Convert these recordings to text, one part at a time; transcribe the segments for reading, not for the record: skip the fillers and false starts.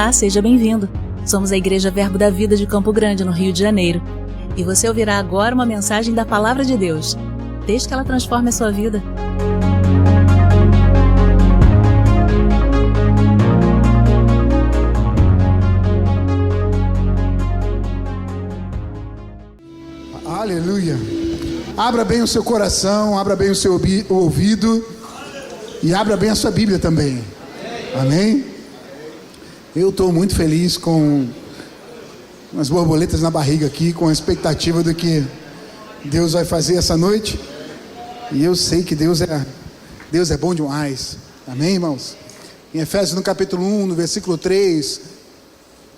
Olá, seja bem-vindo. Somos a Igreja Verbo da Vida de Campo Grande, no Rio de Janeiro. E você ouvirá agora uma mensagem da Palavra de Deus. Desde que ela transforme a sua vida. Aleluia. Abra bem o seu coração, abra bem o seu ouvido e abra bem a sua Bíblia também. Amém? Eu estou muito feliz, com umas borboletas na barriga aqui, com a expectativa do que Deus vai fazer essa noite. E eu sei que Deus é bom demais. Amém, irmãos? Em Efésios, no capítulo 1, no versículo 3,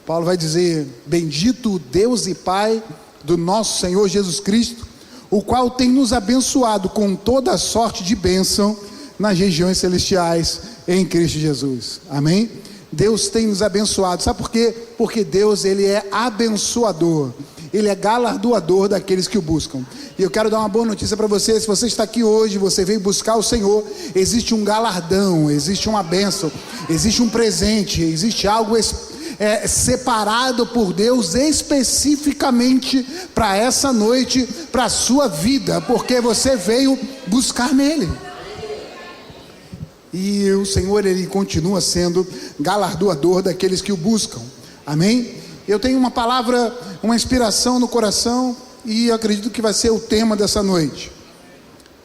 Paulo vai dizer: bendito Deus e Pai do nosso Senhor Jesus Cristo, o qual tem nos abençoado com toda a sorte de bênção nas regiões celestiais em Cristo Jesus. Amém? Deus tem nos abençoado. Sabe por quê? Porque Deus, Ele é abençoador. Ele é galardoador daqueles que o buscam. E eu quero dar uma boa notícia para você. Se você está aqui hoje, você veio buscar o Senhor, existe um galardão, existe uma bênção, existe um presente, existe algo separado por Deus especificamente para essa noite, para a sua vida, porque você veio buscar nele. E o Senhor, Ele continua sendo galardoador daqueles que o buscam. Amém? Eu tenho uma palavra, uma inspiração no coração, e acredito que vai ser o tema dessa noite.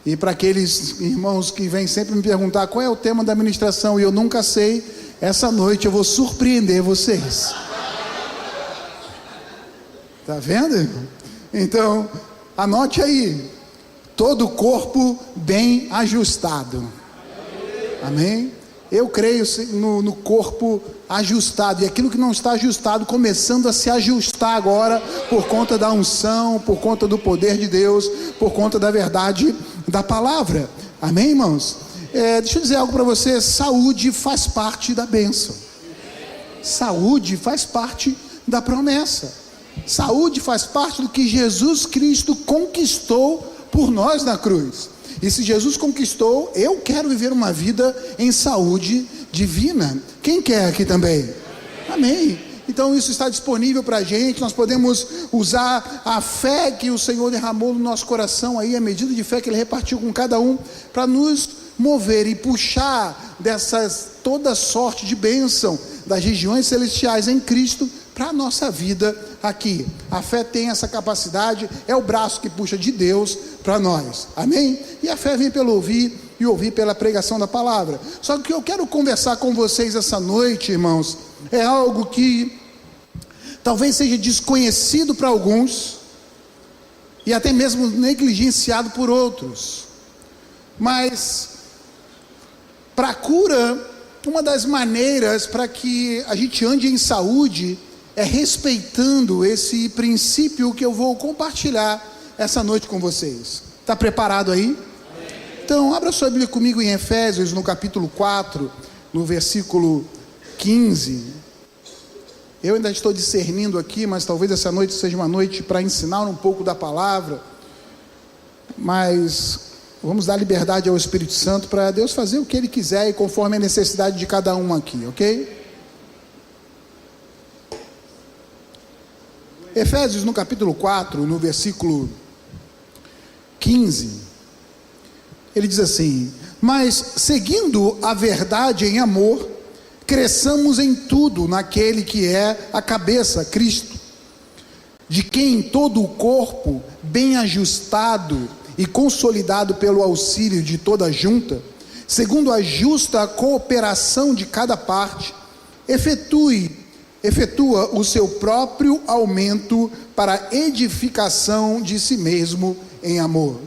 E para aqueles irmãos que vêm sempre me perguntar qual é o tema da ministração e eu nunca sei, essa noite eu vou surpreender vocês. Tá vendo, irmão? Então, anote aí: todo o corpo bem ajustado. Amém? Eu creio no corpo ajustado, e aquilo que não está ajustado começando a se ajustar agora, por conta da unção, por conta do poder de Deus, por conta da verdade da palavra. Amém, irmãos? Deixa eu dizer algo para você: saúde faz parte da bênção, saúde faz parte da promessa, saúde faz parte do que Jesus Cristo conquistou por nós na cruz. E se Jesus conquistou, eu quero viver uma vida em saúde divina. Quem quer aqui também? Amém. Então isso está disponível para a gente. Nós podemos usar a fé que o Senhor derramou no nosso coração aí, a medida de fé que Ele repartiu com cada um, para nos mover e puxar toda sorte de bênção das regiões celestiais em Cristo para a nossa vida aqui. A fé tem essa capacidade, é o braço que puxa de Deus para nós. Amém? E a fé vem pelo ouvir, e ouvir pela pregação da palavra. Só que o que eu quero conversar com vocês essa noite, irmãos, é algo que talvez seja desconhecido para alguns e até mesmo negligenciado por outros. Mas para a cura, uma das maneiras para que a gente ande em saúde é respeitando esse princípio que eu vou compartilhar essa noite com vocês. Está preparado aí? Então, abra sua Bíblia comigo em Efésios, no capítulo 4, no versículo 15. Eu ainda estou discernindo aqui, mas talvez essa noite seja uma noite para ensinar um pouco da palavra. Mas vamos dar liberdade ao Espírito Santo para Deus fazer o que Ele quiser e conforme a necessidade de cada um aqui, ok? Efésios, no capítulo 4, no versículo 15, ele diz assim: mas seguindo a verdade em amor, cresçamos em tudo naquele que é a cabeça, Cristo, de quem todo o corpo, bem ajustado e consolidado pelo auxílio de toda a junta, segundo a justa cooperação de cada parte, efetua o seu próprio aumento para a edificação de si mesmo em amor.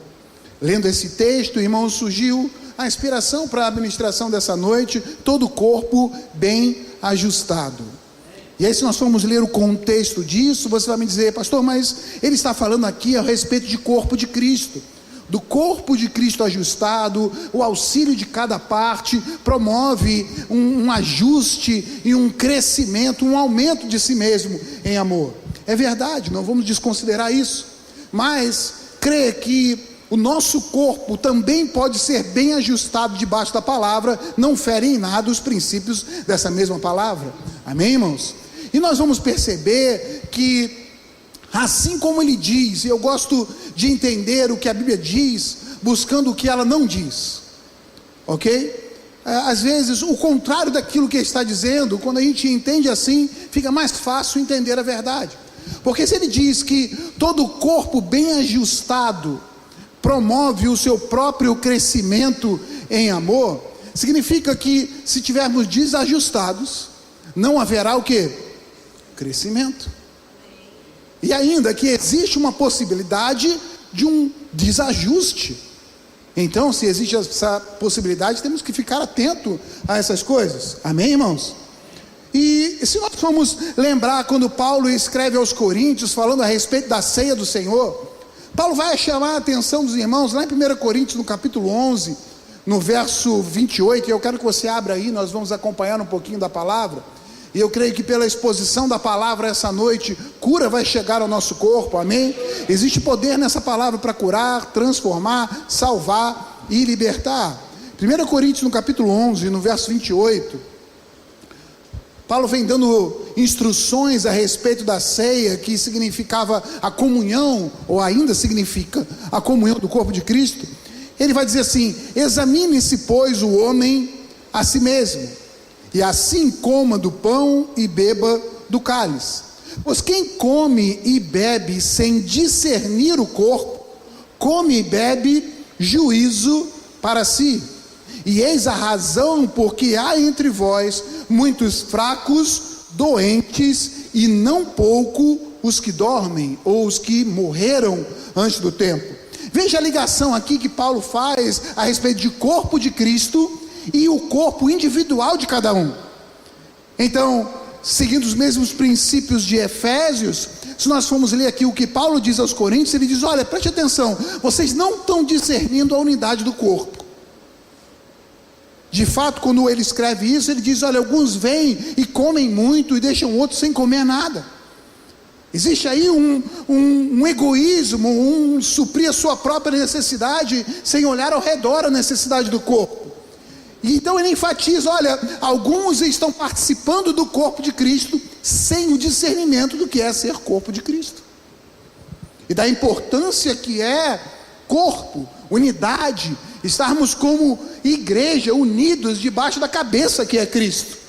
Lendo esse texto, irmãos, surgiu a inspiração para a administração dessa noite: todo o corpo bem ajustado. E aí, se nós formos ler o contexto disso, você vai me dizer: pastor, mas ele está falando aqui a respeito de corpo de Cristo. Do corpo de Cristo ajustado, o auxílio de cada parte promove um ajuste e um crescimento, um aumento de si mesmo em amor. É verdade, não vamos desconsiderar isso, mas crer que o nosso corpo também pode ser bem ajustado debaixo da palavra não fere em nada os princípios dessa mesma palavra. Amém, irmãos? E nós vamos perceber que, assim como ele diz, e eu gosto de entender o que a Bíblia diz, buscando o que ela não diz, ok? Às vezes, o contrário daquilo que ele está dizendo, quando a gente entende assim, fica mais fácil entender a verdade. Porque se ele diz que todo corpo bem ajustado promove o seu próprio crescimento em amor, significa que se tivermos desajustados, não haverá o quê? Crescimento. E ainda que existe uma possibilidade de um desajuste. Então, se existe essa possibilidade, temos que ficar atento a essas coisas. Amém, irmãos? E se nós formos lembrar quando Paulo escreve aos Coríntios, falando a respeito da ceia do Senhor, Paulo vai chamar a atenção dos irmãos, lá em 1 Coríntios, no capítulo 11, no verso 28, eu quero que você abra aí, nós vamos acompanhar um pouquinho da palavra, e eu creio que pela exposição da palavra essa noite, cura vai chegar ao nosso corpo, amém? Existe poder nessa palavra para curar, transformar, salvar e libertar. 1 Coríntios, no capítulo 11, no verso 28, Paulo vem dando instruções a respeito da ceia, que significava a comunhão, ou ainda significa a comunhão do corpo de Cristo. Ele vai dizer assim: examine-se, pois, o homem a si mesmo, e assim coma do pão e beba do cálice. Pois quem come e bebe sem discernir o corpo, come e bebe juízo para si. E eis a razão porque há entre vós muitos fracos, doentes, e não pouco os que dormem, ou os que morreram antes do tempo. Veja a ligação aqui que Paulo faz a respeito de corpo de Cristo e o corpo individual de cada um. Então, seguindo os mesmos princípios de Efésios, se nós formos ler aqui o que Paulo diz aos Coríntios, ele diz: olha, preste atenção, vocês não estão discernindo a unidade do corpo. De fato, quando ele escreve isso, ele diz: olha, alguns vêm e comem muito e deixam outros sem comer nada. Existe aí um egoísmo, suprir a sua própria necessidade, sem olhar ao redor a necessidade do corpo. E então ele enfatiza: olha, alguns estão participando do corpo de Cristo, sem o discernimento do que é ser corpo de Cristo. E da importância que é corpo, unidade, estarmos como igreja unidos debaixo da cabeça que é Cristo.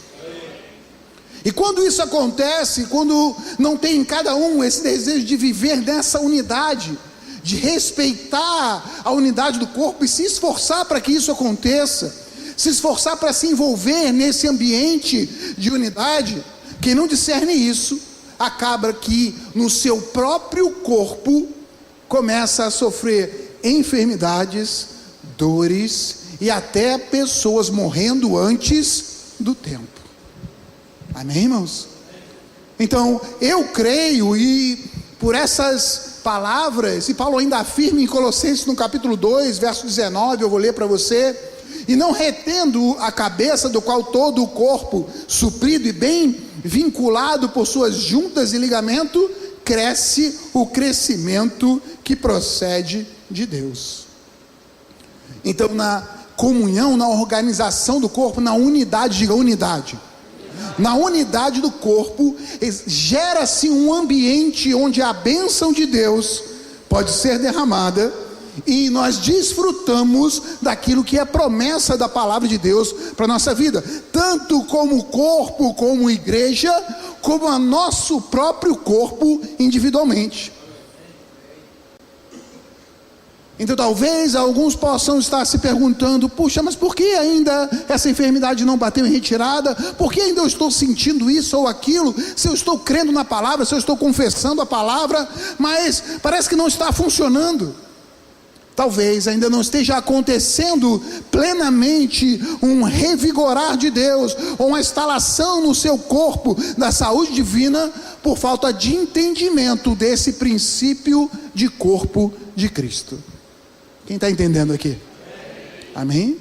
E quando isso acontece, quando não tem em cada um esse desejo de viver nessa unidade, de respeitar a unidade do corpo e se esforçar para que isso aconteça, se esforçar para se envolver nesse ambiente de unidade, quem não discerne isso, acaba que no seu próprio corpo começa a sofrer enfermidades, dores e até pessoas morrendo antes do tempo. Amém, irmãos? Então, eu creio, e por essas palavras, e Paulo ainda afirma em Colossenses no capítulo 2, verso 19, eu vou ler para você: e não retendo a cabeça, do qual todo o corpo, suprido e bem vinculado por suas juntas e ligamento, cresce o crescimento que procede de Deus. Então, na comunhão, na organização do corpo, na unidade, diga unidade, na unidade do corpo, gera-se um ambiente onde a bênção de Deus pode ser derramada, e nós desfrutamos daquilo que é promessa da palavra de Deus para a nossa vida, tanto como corpo, como igreja, como a nosso próprio corpo individualmente. Então talvez alguns possam estar se perguntando: puxa, mas por que ainda essa enfermidade não bateu em retirada? Por que ainda eu estou sentindo isso ou aquilo? Se eu estou crendo na palavra, se eu estou confessando a palavra, mas parece que não está funcionando. Talvez ainda não esteja acontecendo plenamente um revigorar de Deus, ou uma instalação no seu corpo da saúde divina, por falta de entendimento desse princípio de corpo de Cristo. Quem está entendendo aqui? Amém?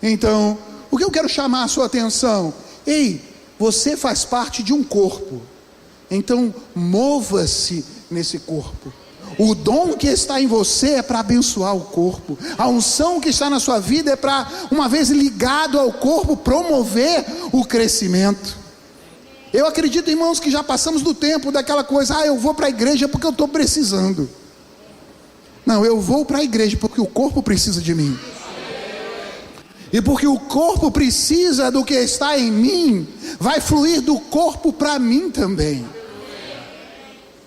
Então, o que eu quero chamar a sua atenção: ei, você faz parte de um corpo, então mova-se nesse corpo. O dom que está em você é para abençoar o corpo. A unção que está na sua vida é para, uma vez ligado ao corpo, promover o crescimento. Eu acredito, irmãos, que já passamos do tempo daquela coisa, eu vou para a igreja porque eu estou precisando. Não, eu vou para a igreja porque o corpo precisa de mim. E porque o corpo precisa do que está em mim, vai fluir do corpo para mim também.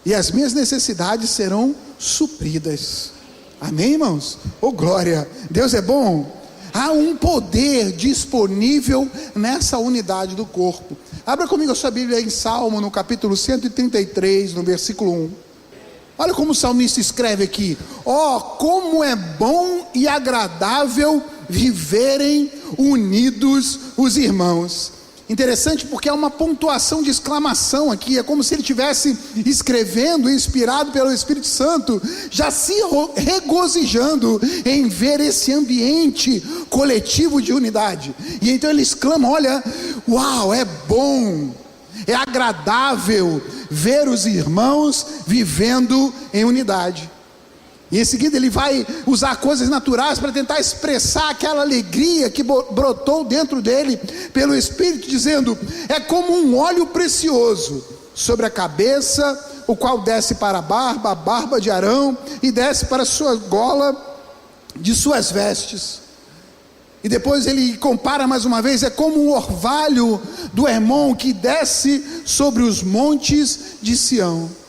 E as minhas necessidades serão supridas. Amém, irmãos? Oh, glória! Deus é bom. Há um poder disponível nessa unidade do corpo. Abra comigo a sua Bíblia em Salmo, no capítulo 133, no versículo 1. Olha como o salmista escreve aqui: como é bom e agradável viverem unidos os irmãos. Interessante, porque há uma pontuação de exclamação aqui. É como se ele estivesse escrevendo, inspirado pelo Espírito Santo, já se regozijando em ver esse ambiente coletivo de unidade. E então ele exclama: olha, uau, é bom, é agradável ver os irmãos vivendo em unidade. E em seguida ele vai usar coisas naturais para tentar expressar aquela alegria que brotou dentro dele pelo Espírito, dizendo: é como um óleo precioso sobre a cabeça, o qual desce para a barba de Arão, e desce para a sua gola de suas vestes. E depois ele compara mais uma vez: é como o orvalho do Hermon que desce sobre os montes de Sião.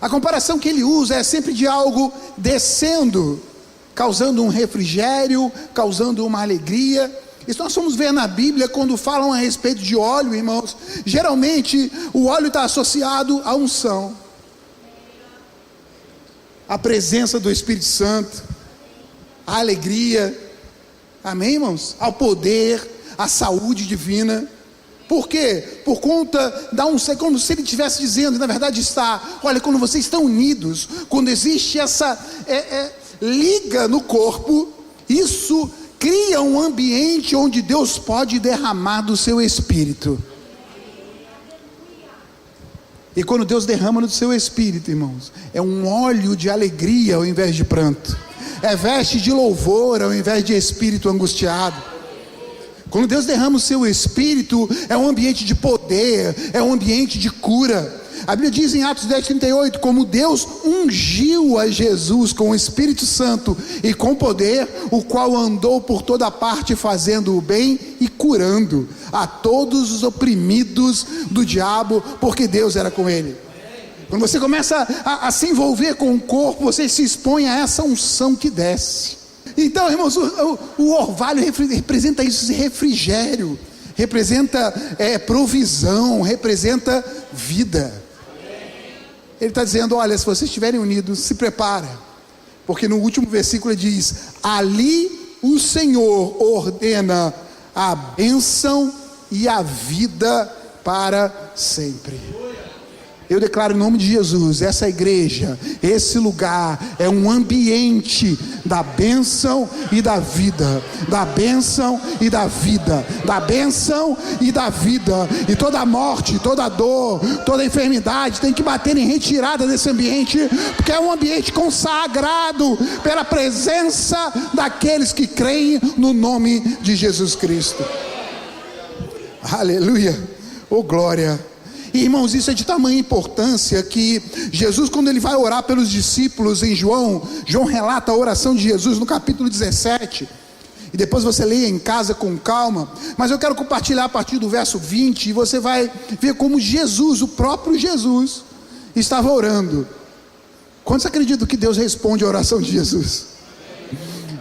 A comparação que ele usa é sempre de algo descendo, causando um refrigério, causando uma alegria. Isso nós vamos ver na Bíblia quando falam a respeito de óleo, irmãos. Geralmente o óleo está associado à unção, à presença do Espírito Santo, à alegria, amém, irmãos? Ao poder, à saúde divina. Por quê? Por conta da unção, como se ele estivesse dizendo, na verdade está: olha, quando vocês estão unidos, quando existe essa liga no corpo, isso cria um ambiente onde Deus pode derramar do seu Espírito. E quando Deus derrama no seu Espírito, irmãos, é um óleo de alegria ao invés de pranto, é veste de louvor ao invés de espírito angustiado. Quando Deus derrama o seu Espírito, é um ambiente de poder, é um ambiente de cura. A Bíblia diz em Atos 10:38, como Deus ungiu a Jesus com o Espírito Santo e com poder, o qual andou por toda parte fazendo o bem e curando a todos os oprimidos do diabo, porque Deus era com ele. Quando você começa a se envolver com o corpo, você se expõe a essa unção que desce. Então, irmãos, o orvalho representa isso, esse refrigério, representa provisão, representa vida. Ele está dizendo: olha, se vocês estiverem unidos, se prepara, porque no último versículo ele diz: ali o Senhor ordena a bênção e a vida para sempre. Eu declaro em nome de Jesus, essa igreja, esse lugar é um ambiente da bênção e da vida, da bênção e da vida, da bênção e da vida. E toda morte, toda dor, toda enfermidade tem que bater em retirada desse ambiente, porque é um ambiente consagrado pela presença daqueles que creem no nome de Jesus Cristo. Aleluia, oh glória. E, irmãos, isso é de tamanha importância que Jesus, quando ele vai orar pelos discípulos em João relata a oração de Jesus no capítulo 17, e depois você leia em casa com calma, mas eu quero compartilhar a partir do verso 20, e você vai ver como Jesus, o próprio Jesus, estava orando. Quantos acreditam que Deus responde a oração de Jesus?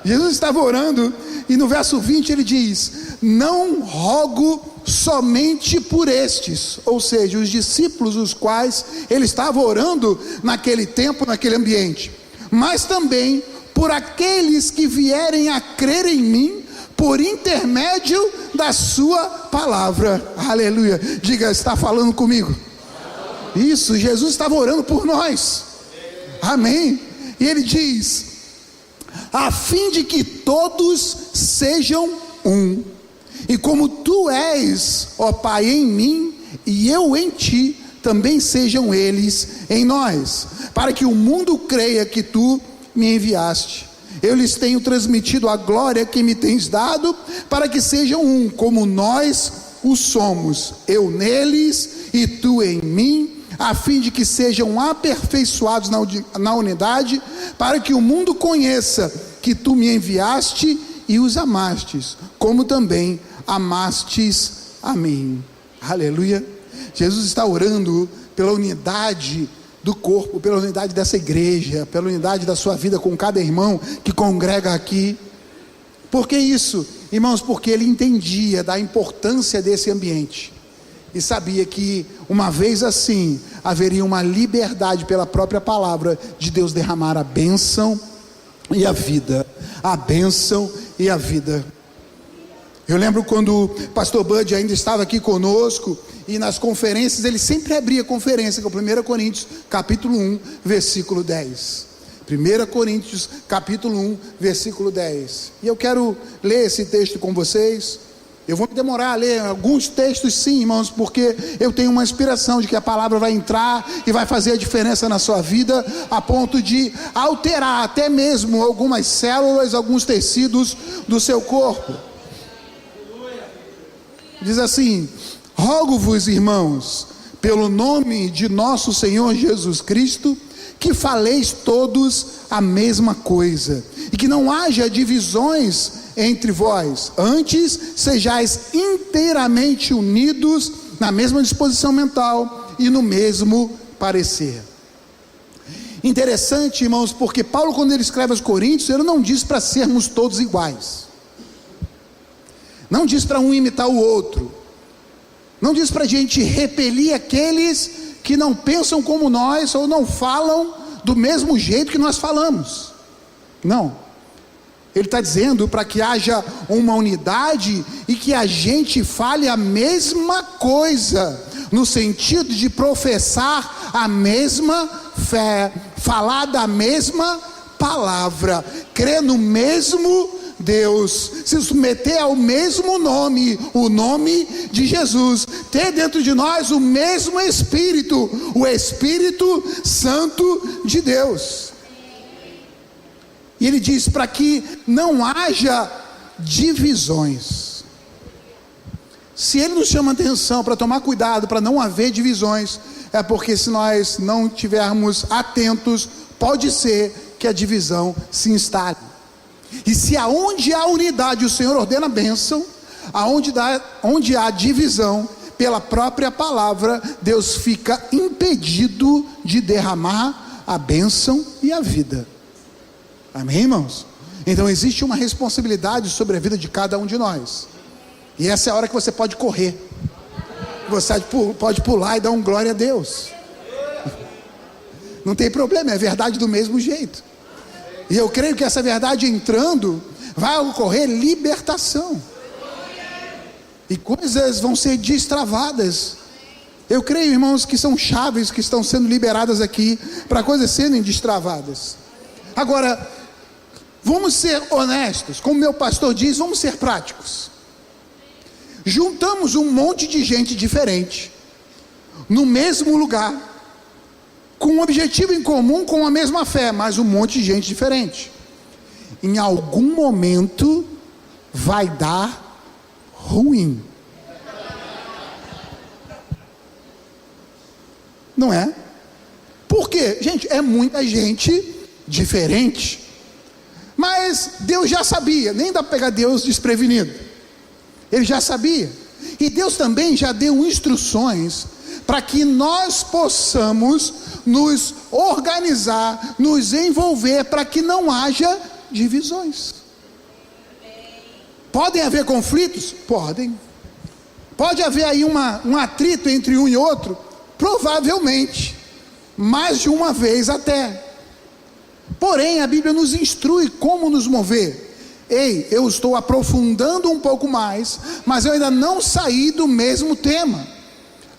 Jesus estava orando, e no verso 20 ele diz: não rogo somente por estes, ou seja, os discípulos, os quais ele estava orando naquele tempo, naquele ambiente, mas também por aqueles que vierem a crer em mim, por intermédio da sua palavra. Aleluia, diga: está falando comigo? Isso, Jesus estava orando por nós, amém? E ele diz: a fim de que todos sejam um, e como tu és, ó Pai, em mim, e eu em ti, também sejam eles em nós, para que o mundo creia que tu me enviaste. Eu lhes tenho transmitido a glória que me tens dado, para que sejam um, como nós o somos, eu neles e tu em mim, a fim de que sejam aperfeiçoados na unidade, para que o mundo conheça que tu me enviaste e os amastes, como também amastes a mim. Aleluia. Jesus está orando pela unidade do corpo, pela unidade dessa igreja, pela unidade da sua vida com cada irmão que congrega aqui. Por que isso? Irmãos, porque ele entendia da importância desse ambiente e sabia que uma vez assim haveria uma liberdade pela própria palavra de Deus derramar a bênção e a vida, a bênção e a vida. Eu lembro quando o pastor Bud ainda estava aqui conosco, e nas conferências, ele sempre abria a conferência com 1 Coríntios capítulo 1, versículo 10. 1 Coríntios capítulo 1, versículo 10. E eu quero ler esse texto com vocês. Eu vou demorar a ler alguns textos, sim, irmãos, porque eu tenho uma inspiração de que a palavra vai entrar e vai fazer a diferença na sua vida, a ponto de alterar até mesmo algumas células, alguns tecidos do seu corpo. Diz assim: rogo-vos, irmãos, pelo nome de nosso Senhor Jesus Cristo, que faleis todos a mesma coisa, e que não haja divisões entre vós, antes sejais inteiramente unidos na mesma disposição mental e no mesmo parecer. Interessante, irmãos, porque Paulo, quando ele escreve aos Coríntios, ele não diz para sermos todos iguais, não diz para um imitar o outro, não diz para a gente repelir aqueles que não pensam como nós, ou não falam do mesmo jeito que nós falamos. Não, ele está dizendo para que haja uma unidade e que a gente fale a mesma coisa, no sentido de professar a mesma fé, falar da mesma palavra, crer no mesmo Deus, se submeter ao mesmo nome, o nome de Jesus, ter dentro de nós o mesmo Espírito, o Espírito Santo de Deus. E ele diz para que não haja divisões. Se ele nos chama atenção para tomar cuidado, para não haver divisões, é porque se nós não estivermos atentos, pode ser que a divisão se instale. E se aonde há unidade o Senhor ordena a bênção, onde há divisão, pela própria palavra, Deus fica impedido de derramar a bênção e a vida. Amém, irmãos? Então existe uma responsabilidade sobre a vida de cada um de nós, e essa é a hora que você pode correr, você pode pular e dar um glória a Deus, não tem problema, é verdade do mesmo jeito. E eu creio que essa verdade entrando, vai ocorrer libertação, e coisas vão ser destravadas. Eu creio, irmãos, que são chaves que estão sendo liberadas aqui, para coisas serem destravadas. Agora, vamos ser honestos, como meu pastor diz, vamos ser práticos. Juntamos um monte de gente diferente, no mesmo lugar, com um objetivo em comum, com a mesma fé, mas um monte de gente diferente. Em algum momento vai dar ruim, não é? Por quê? Gente, é muita gente diferente, mas Deus já sabia, nem dá para pegar Deus desprevenido, Ele já sabia, e Deus também já deu instruções para que nós possamos nos organizar, nos envolver, para que não haja divisões. Podem haver conflitos? Podem. Pode haver aí um atrito entre um e outro? Provavelmente, mais de uma vez até. Porém, a Bíblia nos instrui como nos mover. Ei, eu estou aprofundando um pouco mais, mas eu ainda não saí do mesmo tema,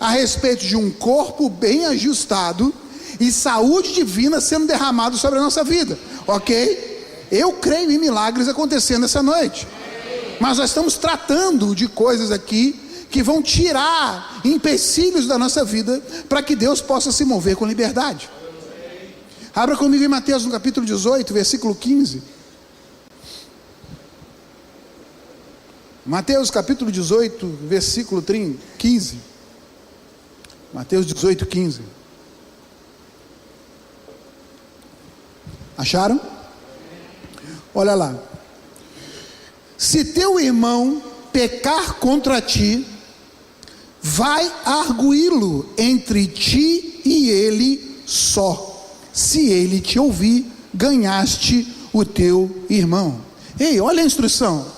a respeito de um corpo bem ajustado e saúde divina sendo derramado sobre a nossa vida, ok? Eu creio em milagres acontecendo essa noite, mas nós estamos tratando de coisas aqui que vão tirar empecilhos da nossa vida, para que Deus possa se mover com liberdade. Abra comigo em Mateus no capítulo 18, versículo 15. Mateus capítulo 18, versículo 15. Mateus 18, 15. Acharam? Olha lá. Se teu irmão pecar contra ti, vai arguí-lo entre ti e ele só. Se ele te ouvir, ganhaste o teu irmão. Ei, olha a instrução.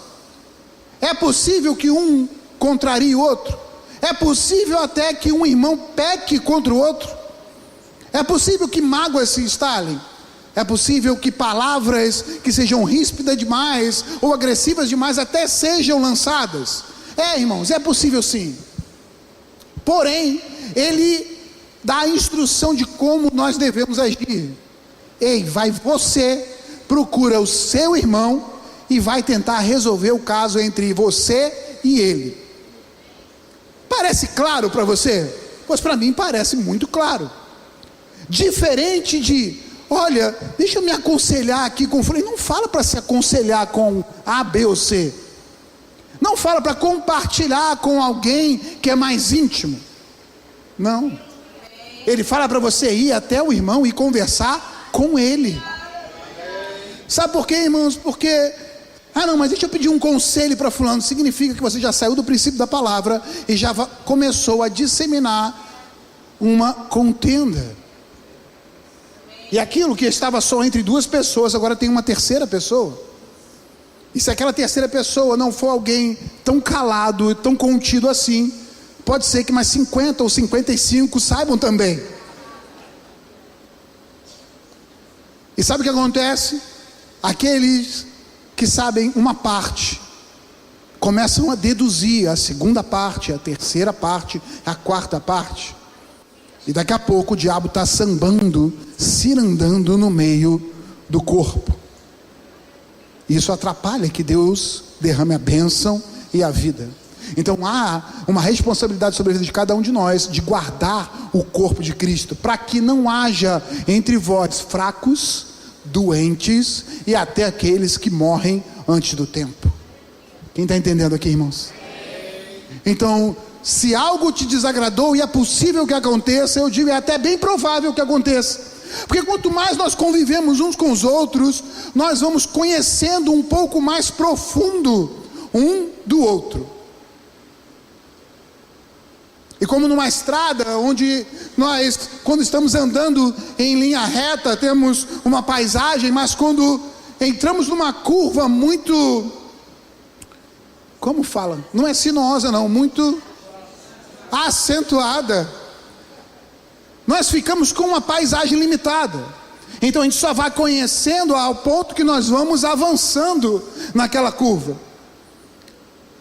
É possível que um contrarie o outro. É possível até que um irmão peque contra o outro. É possível que mágoas se instalem. É possível que palavras que sejam ríspidas demais ou agressivas demais até sejam lançadas. Irmãos, é possível sim. Porém, ele dá a instrução de como nós devemos agir. Vai você, procura o seu irmão e vai tentar resolver o caso entre você e ele. Parece claro para você? Pois para mim parece muito claro. Diferente de, olha, deixa eu me aconselhar aqui com fulano. Não fala para se aconselhar com A, B ou C. Não fala para compartilhar com alguém que é mais íntimo. Não. Ele fala para você ir até o irmão e conversar com ele. Sabe por quê, irmãos? Porque, não, mas deixa eu pedir um conselho para fulano. Significa que você já saiu do princípio da palavra e já começou a disseminar uma contenda. E aquilo que estava só entre duas pessoas, agora tem uma terceira pessoa. E se aquela terceira pessoa não for alguém tão calado, tão contido assim, pode ser que mais 50 ou 55 saibam também. E sabe o que acontece? Aqueles que sabem uma parte começam a deduzir a segunda parte, a terceira parte, a quarta parte. E daqui a pouco o diabo está sambando, cirandando no meio do corpo. Isso atrapalha que Deus derrame a bênção e a vida. Então há uma responsabilidade sobre a vida de cada um de nós, de guardar o corpo de Cristo, para que não haja entre vós fracos, doentes e até aqueles que morrem antes do tempo. Quem está entendendo aqui, irmãos? Então, se algo te desagradou e é possível que aconteça, eu digo, é até bem provável que aconteça. Porque quanto mais nós convivemos uns com os outros, nós vamos conhecendo um pouco mais profundo um do outro. E como numa estrada, onde nós, quando estamos andando em linha reta, temos uma paisagem, mas quando entramos numa curva muito, como fala? Não é sinuosa não, muito acentuada, nós ficamos com uma paisagem limitada. Então a gente só vai conhecendo ao ponto que nós vamos avançando naquela curva.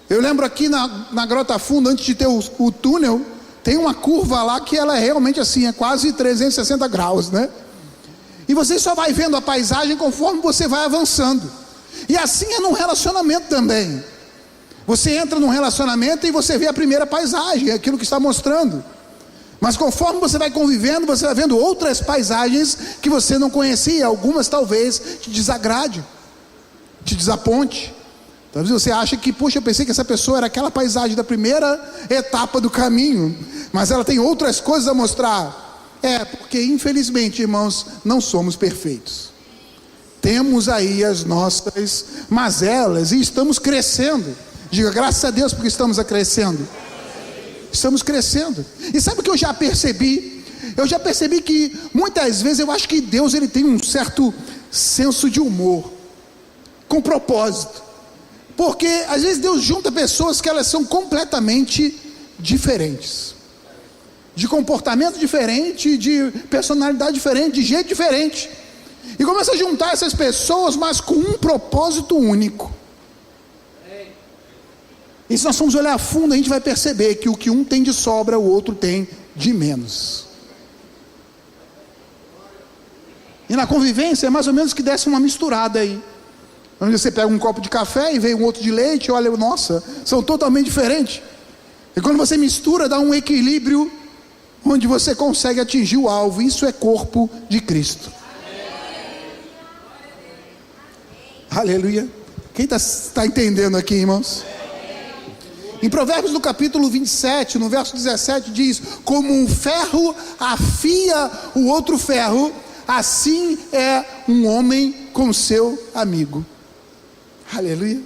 Eu lembro aqui na Grota Funda, antes de ter o túnel, tem uma curva lá que ela é realmente assim, é quase 360 graus, né? E você só vai vendo a paisagem conforme você vai avançando. E assim é num relacionamento também. Você entra num relacionamento e você vê a primeira paisagem, aquilo que está mostrando. Mas conforme você vai convivendo, você vai vendo outras paisagens que você não conhecia. Algumas talvez te desagrade, te desaponte. Talvez você ache que, puxa, eu pensei que essa pessoa era aquela paisagem da primeira etapa do caminho, mas ela tem outras coisas a mostrar. Porque infelizmente, irmãos, não somos perfeitos. Temos aí as nossas mazelas e estamos crescendo. Diga, graças a Deus porque estamos crescendo. Estamos crescendo. E sabe o que eu já percebi? Eu já percebi que muitas vezes eu acho que Deus ele tem um certo senso de humor, com propósito. Porque às vezes Deus junta pessoas que elas são completamente diferentes, de comportamento diferente, de personalidade diferente, de jeito diferente, e começa a juntar essas pessoas, mas com um propósito único. E se nós formos olhar a fundo, a gente vai perceber que o que um tem de sobra, o outro tem de menos. E na convivência é mais ou menos que desce uma misturada aí, onde você pega um copo de café e vem um outro de leite, olha, nossa, são totalmente diferentes. E quando você mistura, dá um equilíbrio, onde você consegue atingir o alvo. Isso é corpo de Cristo. Aleluia. Quem está entendendo aqui, irmãos? Em Provérbios no capítulo 27, no verso 17 diz: como um ferro afia o outro ferro, assim é um homem com seu amigo. Aleluia.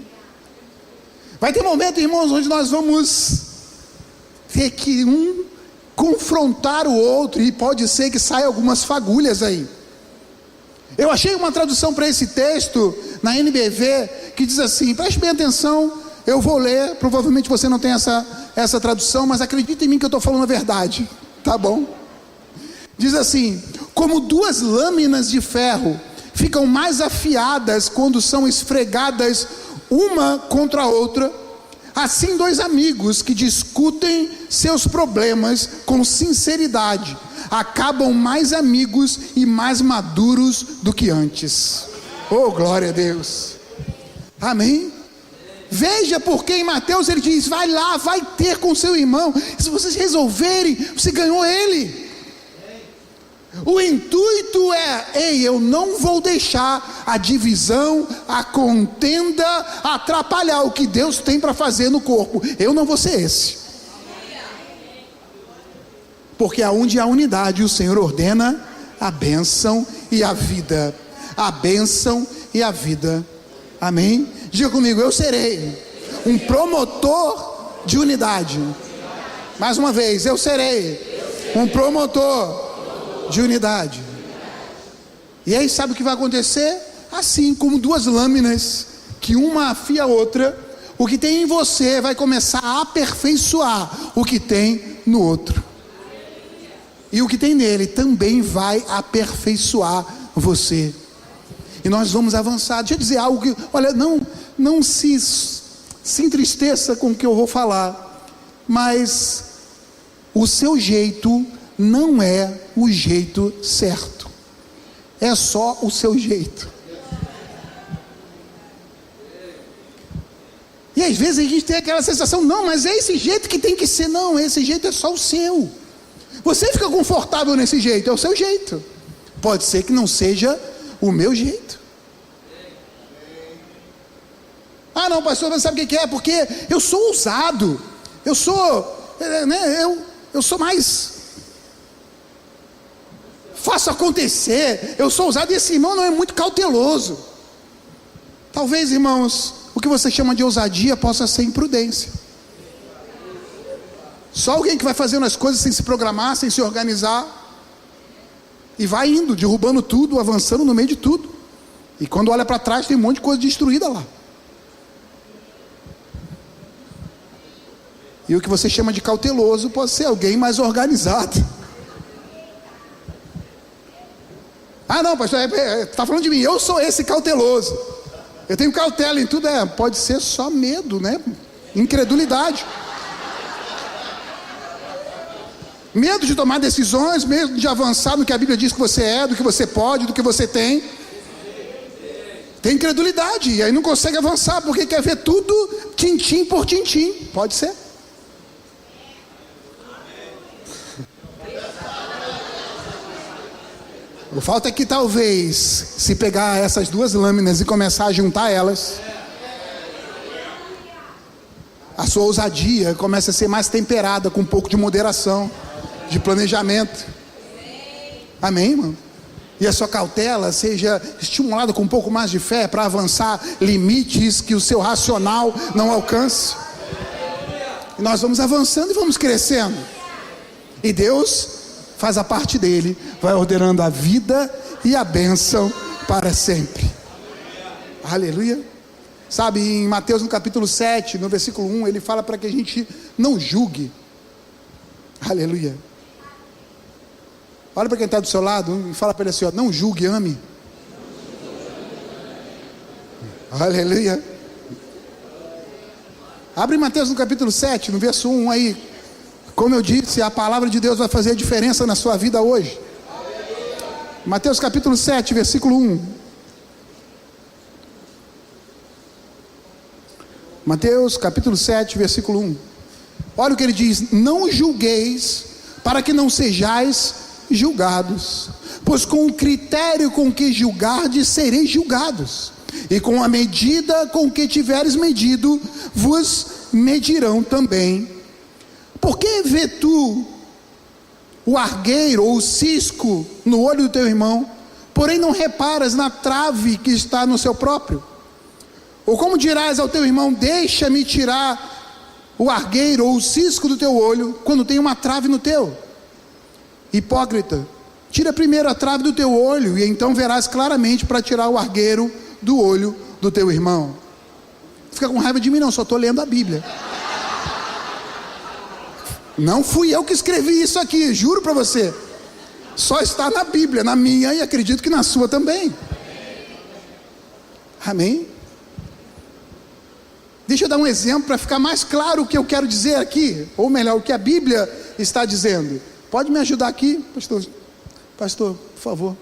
Vai ter momento, irmãos, onde nós vamos ter que confrontar o outro, e pode ser que saia algumas fagulhas aí. Eu achei uma tradução para esse texto na NBV que diz assim, preste bem atenção, eu vou ler, provavelmente você não tem essa tradução, mas acredita em mim que eu estou falando a verdade, tá bom? Diz assim: como duas lâminas de ferro ficam mais afiadas quando são esfregadas uma contra a outra, assim dois amigos que discutem seus problemas com sinceridade acabam mais amigos e mais maduros do que antes. Oh, glória a Deus. Amém? Veja porque em Mateus ele diz: vai lá, vai ter com seu irmão, se vocês resolverem, você ganhou ele. O intuito é: ei, eu não vou deixar a divisão, a contenda atrapalhar o que Deus tem para fazer no corpo. Eu não vou ser esse. Porque aonde há unidade, o Senhor ordena a bênção e a vida. A bênção e a vida. Amém? Diga comigo: eu serei um promotor de unidade. Mais uma vez: eu serei um promotor de unidade. E aí sabe o que vai acontecer? Assim como duas lâminas, que uma afia a outra, o que tem em você vai começar a aperfeiçoar o que tem no outro. E o que tem nele também vai aperfeiçoar você. E nós vamos avançar. Deixa eu dizer algo que, olha, não se entristeça com o que eu vou falar, mas o seu jeito não é o jeito certo, é só o seu jeito. E às vezes a gente tem aquela sensação: não, mas é esse jeito que tem que ser. Não, esse jeito é só o seu. Você fica confortável nesse jeito, é o seu jeito. Pode ser que não seja o meu jeito. Ah não, pastor, mas sabe o que é? Porque eu sou ousado, eu sou, eu sou mais, faço acontecer, eu sou ousado, e esse irmão não é muito cauteloso. Talvez, irmãos, o que você chama de ousadia possa ser imprudência. Só alguém que vai fazendo as coisas sem se programar, sem se organizar, e vai indo, derrubando tudo, avançando no meio de tudo, e quando olha para trás tem um monte de coisa destruída lá. E o que você chama de cauteloso pode ser alguém mais organizado. Ah não, pastor, está falando de mim, eu sou esse cauteloso, eu tenho cautela em tudo. Pode ser só medo, né? Incredulidade, medo de tomar decisões, medo de avançar no que a Bíblia diz que você é, do que você pode, do que você tem. Tem incredulidade, e aí não consegue avançar, porque quer ver tudo tintim por tintim. Pode ser. O fato é que talvez, se pegar essas duas lâminas e começar a juntar elas, a sua ousadia começa a ser mais temperada, com um pouco de moderação, de planejamento. Amém, irmão? E a sua cautela seja estimulada com um pouco mais de fé, para avançar limites que o seu racional não alcance. E nós vamos avançando e vamos crescendo, e Deus faz a parte dele, vai ordenando a vida e a bênção para sempre. Aleluia. Sabe, em Mateus no capítulo 7, no versículo 1, ele fala para que a gente não julgue. Aleluia. Olha para quem está do seu lado e fala para ele assim: ó, não julgue, ame. Aleluia. Abre Mateus no capítulo 7, no verso 1 aí. Como eu disse, a palavra de Deus vai fazer a diferença na sua vida hoje. Mateus capítulo 7, versículo 1. Mateus capítulo 7, versículo 1. Olha o que ele diz: não julgueis, para que não sejais julgados, pois com o critério com que julgardes, sereis julgados, e com a medida com que tiveres medido, vos medirão também. Por que vê tu o argueiro ou o cisco no olho do teu irmão, porém não reparas na trave que está no seu próprio? Ou como dirás ao teu irmão: deixa-me tirar o argueiro ou o cisco do teu olho, quando tem uma trave no teu? Hipócrita, tira primeiro a trave do teu olho, e então verás claramente para tirar o argueiro do olho do teu irmão. Fica com raiva de mim não, só estou lendo a Bíblia. Não fui eu que escrevi isso aqui, juro para você. Só está na Bíblia, na minha, e acredito que na sua também. Amém? Deixa eu dar um exemplo para ficar mais claro o que eu quero dizer aqui, ou melhor, o que a Bíblia está dizendo. Pode me ajudar aqui, pastor, por favor.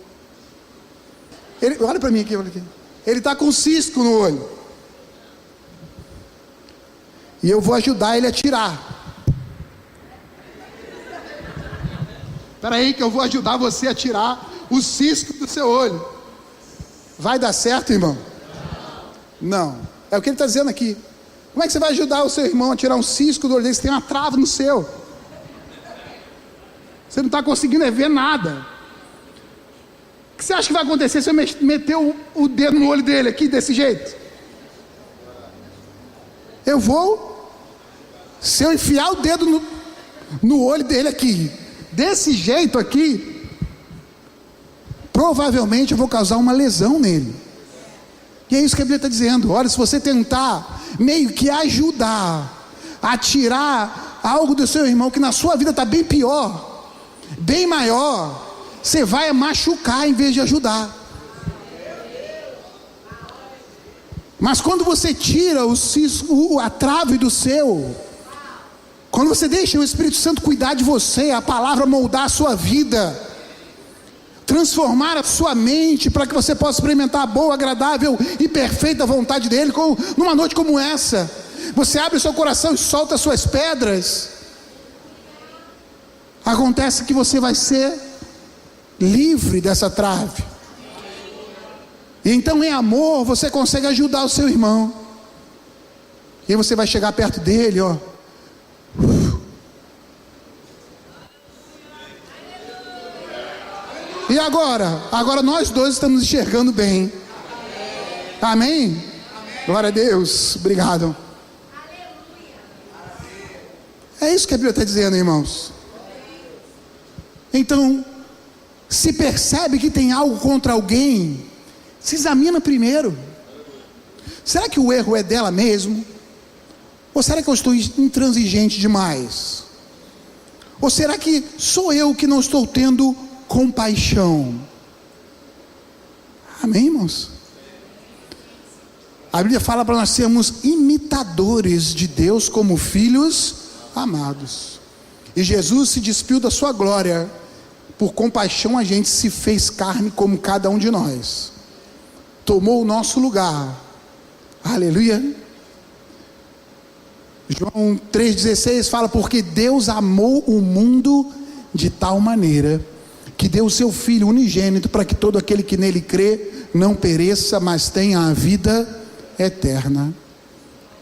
Olha para mim aqui, olha aqui. Ele está com um cisco no olho, e eu vou ajudar ele a tirar. Espera aí que eu vou ajudar você a tirar o cisco do seu olho. Vai dar certo, irmão? Não. É o que ele está dizendo aqui. Como é que você vai ajudar o seu irmão a tirar um cisco do olho dele se tem uma trava no seu? Você não está conseguindo ver nada. O que você acha que vai acontecer se eu meter o dedo no olho dele aqui desse jeito? Se eu enfiar o dedo no olho dele aqui, desse jeito aqui, provavelmente eu vou causar uma lesão nele. E é isso que a Bíblia está dizendo. Olha, se você tentar meio que ajudar a tirar algo do seu irmão que na sua vida está bem pior, bem maior, você vai machucar em vez de ajudar. Mas quando você tira a trave do seu, quando você deixa o Espírito Santo cuidar de você, a palavra moldar a sua vida, transformar a sua mente para que você possa experimentar a boa, agradável e perfeita vontade dele, numa noite como essa, você abre o seu coração e solta as suas pedras, acontece que você vai ser livre dessa trave. E então em amor você consegue ajudar o seu irmão, e aí você vai chegar perto dele, ó. E agora nós dois estamos enxergando bem. Amém? Glória a Deus, obrigado. É isso que a Bíblia está dizendo, irmãos. Então, se percebe que tem algo contra alguém, se examina primeiro. Será que o erro é dela mesmo? Ou será que eu estou intransigente demais? Ou será que sou eu que não estou tendo compaixão? Amém, irmãos? A Bíblia fala para nós sermos imitadores de Deus como filhos amados. E Jesus se despiu da sua glória. Por compaixão a gente se fez carne como cada um de nós. Tomou o nosso lugar. Aleluia. João 3,16 fala: porque Deus amou o mundo de tal maneira que deu o seu Filho unigênito, para que todo aquele que nele crê não pereça, mas tenha a vida eterna.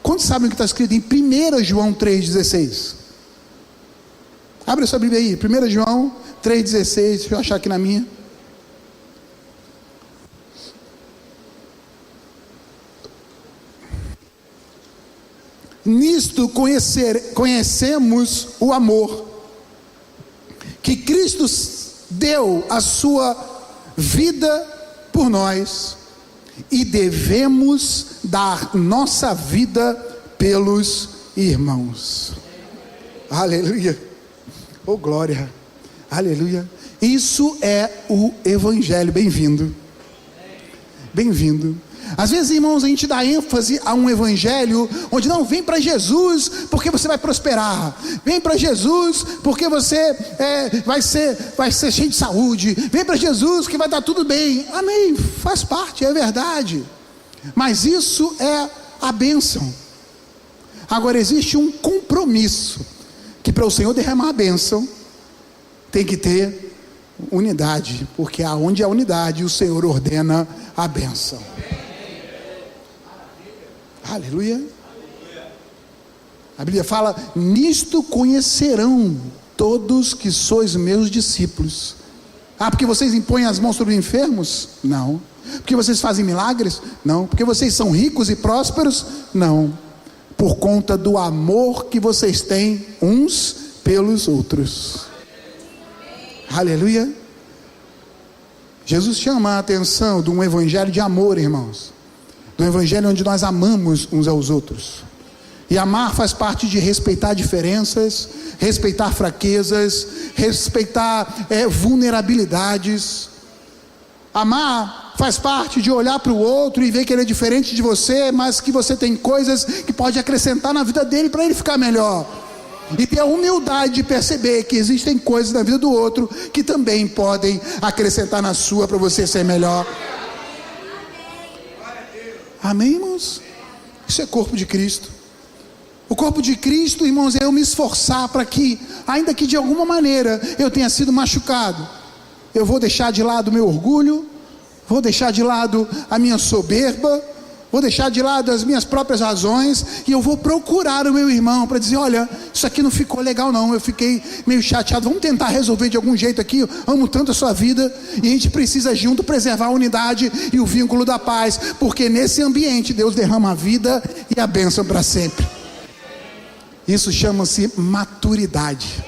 Quantos sabem o que está escrito em 1 João 3,16? Abre a sua Bíblia aí, 1 João 3,16, deixa eu achar aqui na minha. Nisto conhecemos o amor, que Cristo deu a sua vida por nós, e devemos dar nossa vida pelos irmãos. Aleluia, oh glória, aleluia. Isso é o Evangelho. Bem-vindo, bem-vindo. Às vezes, irmãos, a gente dá ênfase a um evangelho onde não, vem para Jesus porque você vai prosperar, vem para Jesus porque você vai ser cheio de saúde, vem para Jesus que vai dar tudo bem. Amém, faz parte, é verdade, mas isso é a bênção. Agora existe um compromisso, que para o Senhor derramar a bênção tem que ter unidade, porque aonde há unidade o Senhor ordena a bênção. Aleluia. A Bíblia fala: nisto conhecerão todos que sois meus discípulos. Ah, porque vocês impõem as mãos sobre os enfermos? Não. Porque vocês fazem milagres? Não. Porque vocês são ricos e prósperos? Não. Por conta do amor que vocês têm uns pelos outros. Aleluia. Jesus chama a atenção de um evangelho de amor, irmãos. Do evangelho onde nós amamos uns aos outros. E amar faz parte de respeitar diferenças, respeitar fraquezas, respeitar vulnerabilidades. Amar faz parte de olhar para o outro e ver que ele é diferente de você, mas que você tem coisas que pode acrescentar na vida dele para ele ficar melhor. E ter a humildade de perceber que existem coisas na vida do outro que também podem acrescentar na sua para você ser melhor. Amém, irmãos? Isso é corpo de Cristo. O corpo de Cristo, irmãos, é eu me esforçar para que, ainda que de alguma maneira eu tenha sido machucado, eu vou deixar de lado o meu orgulho, vou deixar de lado a minha soberba, vou deixar de lado as minhas próprias razões, e eu vou procurar o meu irmão para dizer: olha, isso aqui não ficou legal não, eu fiquei meio chateado, vamos tentar resolver de algum jeito aqui, eu amo tanto a sua vida, e a gente precisa junto preservar a unidade e o vínculo da paz, porque nesse ambiente Deus derrama a vida e a bênção para sempre. Isso chama-se maturidade.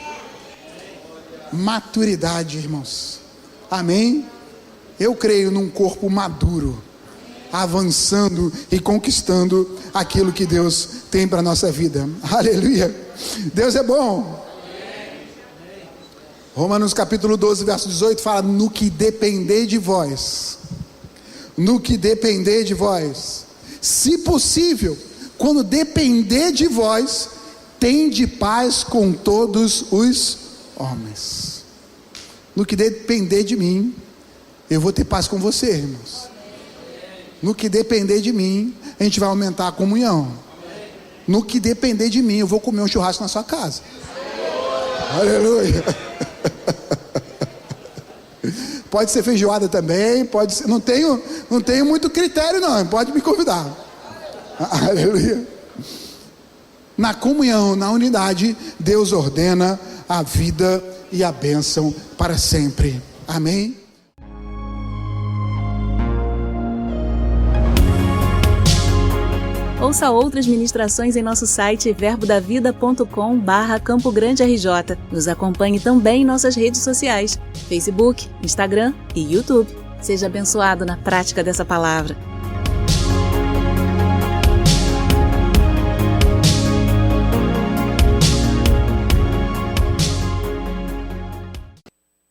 Maturidade, irmãos. Amém? Eu creio num corpo maduro, avançando e conquistando aquilo que Deus tem para a nossa vida. Aleluia. Deus é bom. Romanos capítulo 12, verso 18 fala: no que depender de vós, no que depender de vós, se possível, quando depender de vós, tende paz com todos os homens. No que depender de mim, eu vou ter paz com você, irmãos. No que depender de mim, a gente vai aumentar a comunhão. No que depender de mim, eu vou comer um churrasco na sua casa. Aleluia. Pode ser feijoada também, pode ser, não tenho muito critério não, pode me convidar. Aleluia. Na comunhão, na unidade, Deus ordena a vida e a bênção para sempre. Amém? Ouça outras ministrações em nosso site verbodavida.com/Campo Grande RJ. Nos acompanhe também em nossas redes sociais, Facebook, Instagram e YouTube. Seja abençoado na prática dessa palavra.